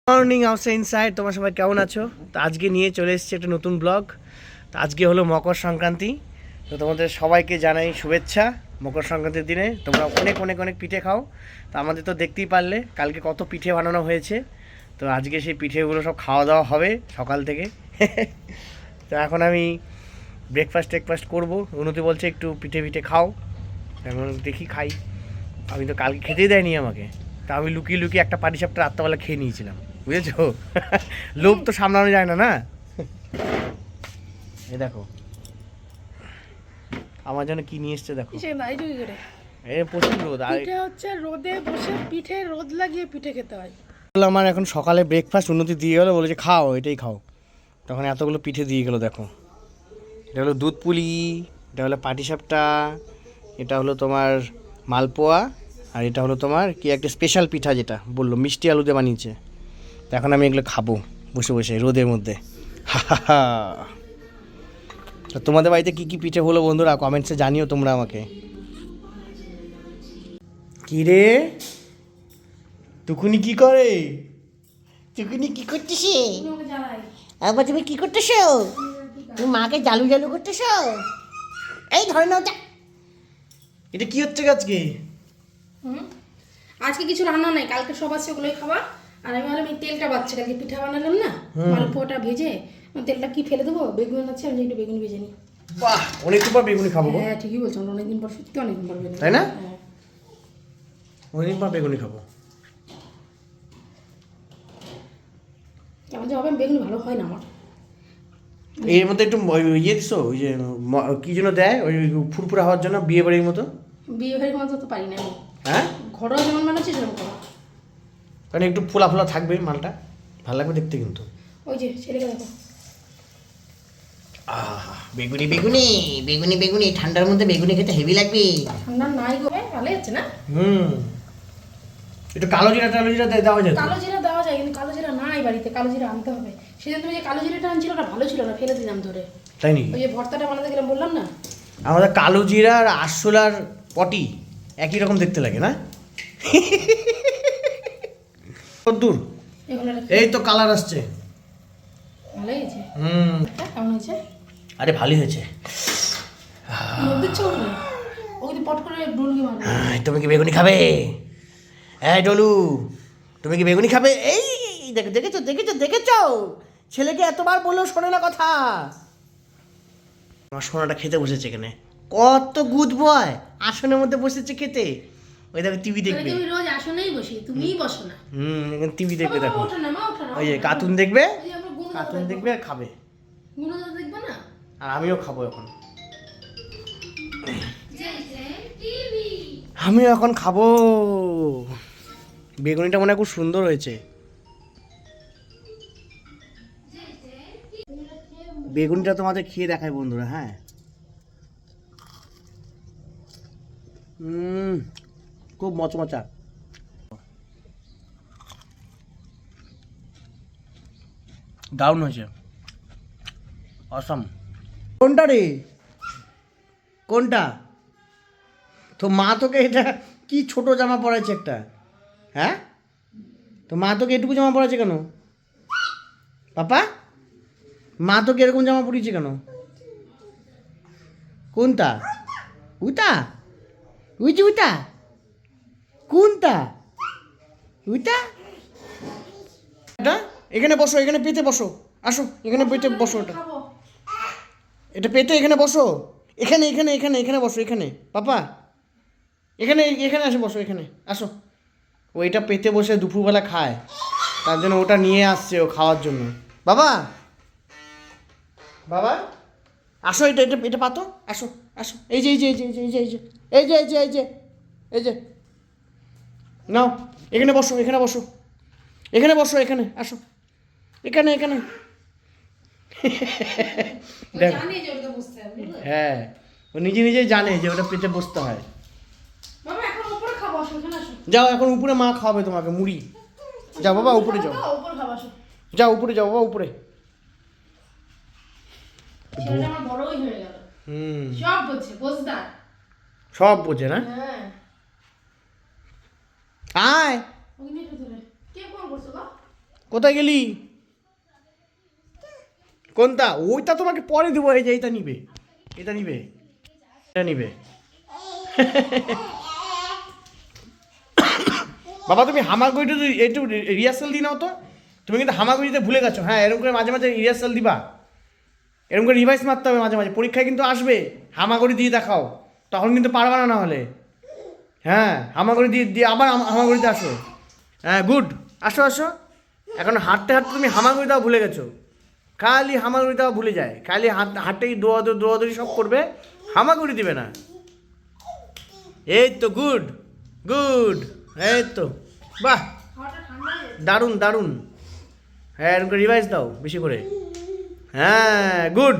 Morning outside inside, তোমরা সবাই কেমন আছো? তো আজকে নিয়ে চলে এসেছি একটা নতুন ব্লগ। তো আজকে হলো মকর সংক্রান্তি। তো তোমাদের সবাইকে জানাই শুভেচ্ছা মকর সংক্রান্তির দিনে। তোমরা অনেক অনেক অনেক পিঠে খাও। তো আমাদের তো দেখতেই পারলে কালকে কত পিঠে বানানো হয়েছে। তো আজকে সেই পিঠেগুলো সব খাওয়া দাওয়া হবে সকাল থেকে। তো এখন আমি ব্রেকফাস্ট করবো। উন্নতি বলছে একটু পিঠে পিঠে খাও, এখন দেখি খাই। আমি তো কালকে খেতেই দেয়নি আমাকে। তা আমি লুকিয়ে লুকিয়ে একটা পাটিসাপটা রাত্রেবেলা খেয়ে নিয়েছিলাম, বুঝেছো? লোভ তো সামলানো যায় না, না? এই দেখো আমার জন্য কি নিয়ে এসছে দেখো। এ প্রচুর রোদ, আর পিঠে হচ্ছে রোদে বসে পিঠে রোদ লাগিয়ে পিঠে খেতে হয়। আমার এখন সকালে ব্রেকফাস্ট উন্নতি দিয়ে গেলো, বলেছে খাও এটাই খাও। তখন এতগুলো পিঠে দিয়ে গেলো দেখো। এটা হলো দুধ পুলি, এটা হলো পাটিসাপটা, এটা হলো তোমার মালপোয়া, আর এটা হলো তোমার কি একটা স্পেশাল পিঠা যেটা বললো মিষ্টি আলুতে বানিয়েছে। তো এখন আমি এগুলো খাবো বসে বসে রোদের মধ্যে। তো তোমাদের বাড়িতে কী কী পিঠে হলো বন্ধুরা কমেন্টসে জানিও তোমরা আমাকে। কী রে টুকুনি কি করে? টুকুনি কি করতেছে? একবার তুমি কি করতেছো? তুমি মাকে জালু জালু করতেছো? এই ধরে নাও। এটা কি হচ্ছে আজকে? আজকে কিছু রান্না নাই, কালকে সব আছে ওগুলোই খাবার। আর আমি ভাবলাম এই তেলটা বাচ্চা, কালকে পিঠা বানালাম না, মালপোয়াটা ভেজে তেলটা কি ফেলে দেবো, বেগুন আছে আমি একটু বেগুন ভেজে নিই। বাহ, অনেকদিন পর বেগুনি খাবো গো। হ্যাঁ ঠিকই বলছো, অনেকদিন পর, সত্যি অনেকদিন পর বেগুন, তাই না? হ্যাঁ। অনেকদিন পর বেগুনি খাবো। কেমন যে হবে, বেগুন ভালো হয় না আমার। এর মধ্যে একটু ইয়ে দিছো, ওই যে কি জন্য দেয়, ওই ফুরফুরা হওয়ার জন্য, বিয়ে বাড়ির মতো। বিয়ে বাড়ির মতো তো পারি না আমি। হ্যাঁ, ঘরোয়া যেমন বানাচ্ছি সেরকম করা। কারণ একটু ফোলা ফোলা থাকবে মালটা, ভালো লাগবে দেখতে কিন্তু। ওই যে ছেলেকে দেখো। বেগুনি বেগুনি বেগুনি বেগুনি, ঠান্ডার মধ্যে বেগুনি খেতে হেভি লাগবে। ঠান্ডা নাই গো, ভালোই আছে না। একটু কালো জিরা টালো জিরা দেওয়া যায়। কালো জিরা দেওয়া যায়, কিন্তু কালো জিরা নাই বাড়িতে, কালো জিরা আনতে হবে। সেদিন তুমি যে কালো জিরাটা আনছিল ওটা ভালো ছিল না, ফেলে দিলাম ধরে। তাই নি? ওই যে ভর্তাটা বানাতে গেলাম বললাম না। আমাদের কালো জিরা আর আরশোলার পটি একই রকম দেখতে লাগে না? দূর এই তো কালার আসছে। ভালো হয়েছে। কেমন হয়েছে? আরে ভালোই হয়েছে। দিচ্ছ ওখানে, ওকে পট করে ডুলকি মারবে। তুমি কি বেগুনি খাবে? এই ডলু, তুমি কি বেগুনি খাবে? এই দেখেছো দেখেছো দেখেছো, ছেলেকে এতবার বললেও শোনে না কথা। আমার সোনাটা খেতে বসেছে এখানে, কত গুড বয়, আসনের মধ্যে বসেছে খেতে। ওই দেখো টিভি দেখবে। তুমি রোজ আসনেই বসি, তুমিই বসো না। এখানে টিভি দেখবে দেখো। ওঠো না মা, ওঠো না। ওই যে কার্টুন দেখবে, ওই যে আমরা গুণ কার্টুন দেখবে আর খাবে। গুণদাদা দেখবে না। আর আমিও খাবো এখন, আমিও এখন খাবো। বেগুনিটা মনে হয় খুব সুন্দর হয়েছে। বেগুনিটা তোমাদের খেয়ে দেখায় বন্ধুরা। হ্যাঁ, খুব মচমচা। দারুণ হয়েছে, অসাম। কোনটা রে, কোনটা? তো মা তোকে এটা কি ছোট জামা পরাইছে একটা? হ্যাঁ, তো মা তোকে এটুকু জামা পরাইছে কেন পাপা? মা তোকে এরকম জামা পরিয়েছে কেন? কোনটা? উইটা? উইটা উইটা? কোনটা? উইটা? এটা এখানে বসো, এখানে পেতে বসো, আসো এখানে পেতে বসো। ওটা এটা পেতে এখানে বসো, এখানে এখানে এখানে এখানে বসো, এখানে পাপা, এখানে এখানে আসো, বসো এখানে আসো। ওইটা পেতে বসে দুপুরবেলা খায়, তার জন্য ওটা নিয়ে আসছে ও খাওয়ার জন্য। বাবা বাবা আসো, এটা এটা এটা পাতো, আসো আসো। এই যে এই যে এই যে এই যে এই যে এই যে এই যে এই যে এই যে নাও, এখানে বসো, এখানে বসো, এখানে বসো, এখানে আসো, এখানে এখানে। দেখ, হ্যাঁ, ও নিজে নিজেই জানে যে ওটা পেতে বসতে হয়। বাবা এখন উপরে খাবো, আসো এখানে আসো। যাও এখন উপরে, মা খাওয়াবে তোমাকে মুড়ি। যাও বাবা উপরে যাও, উপরে খাবো, আসো। যাও উপরে যাও বাবা উপরে। ছেলেটা আমার বড়ই হয়ে গেল, সব বোঝে, বোঝদার সব বোঝে না। হ্যাঁ, আয় ওকে নিয়ে ধরে কে ফোন করছো গো? কোথায় গেলি? কোনটা? ওইটা তোমাকে পরে দেবো। এই যে এটা নিবে, এটা নিবে, এটা নিবে। বাবা তুমি হামাগুড়িটা একটু রিহার্সাল দিয়ে নাও তো। তুমি কিন্তু হামাগুড়িতে ভুলে গেছো। হ্যাঁ, এরকম করে মাঝে মাঝে রিহার্সাল দিবা, এরকম করে রিভাইস মারতে হবে মাঝে মাঝে। পরীক্ষায় কিন্তু আসবে, হামাগুড়ি দিয়ে দেখাও, তখন কিন্তু পারবা না না হলে। হ্যাঁ, হামাগুড়ি দিয়ে দিয়ে আবার হামাগুড়িতে আসো। হ্যাঁ গুড, আসো আসো। এখন হাঁটতে হাঁটতে তুমি হামাগুড়ি দেওয়া ভুলে গেছো। খালি হামাগুড়ি দেওয়া ভুলে যায়, খালি হাঁটতেই দৌড়াদৌড়ি সব করবে, হামাগুড়ি দিবে না। এই তো গুড গুড, এই তো বাহ, খাওয়াটা ঠান্ডা হয়ে গেছে। দারুণ দারুণ। হ্যাঁ এরকম করে রিভাইস দাও বেশি করে। হ্যাঁ গুড।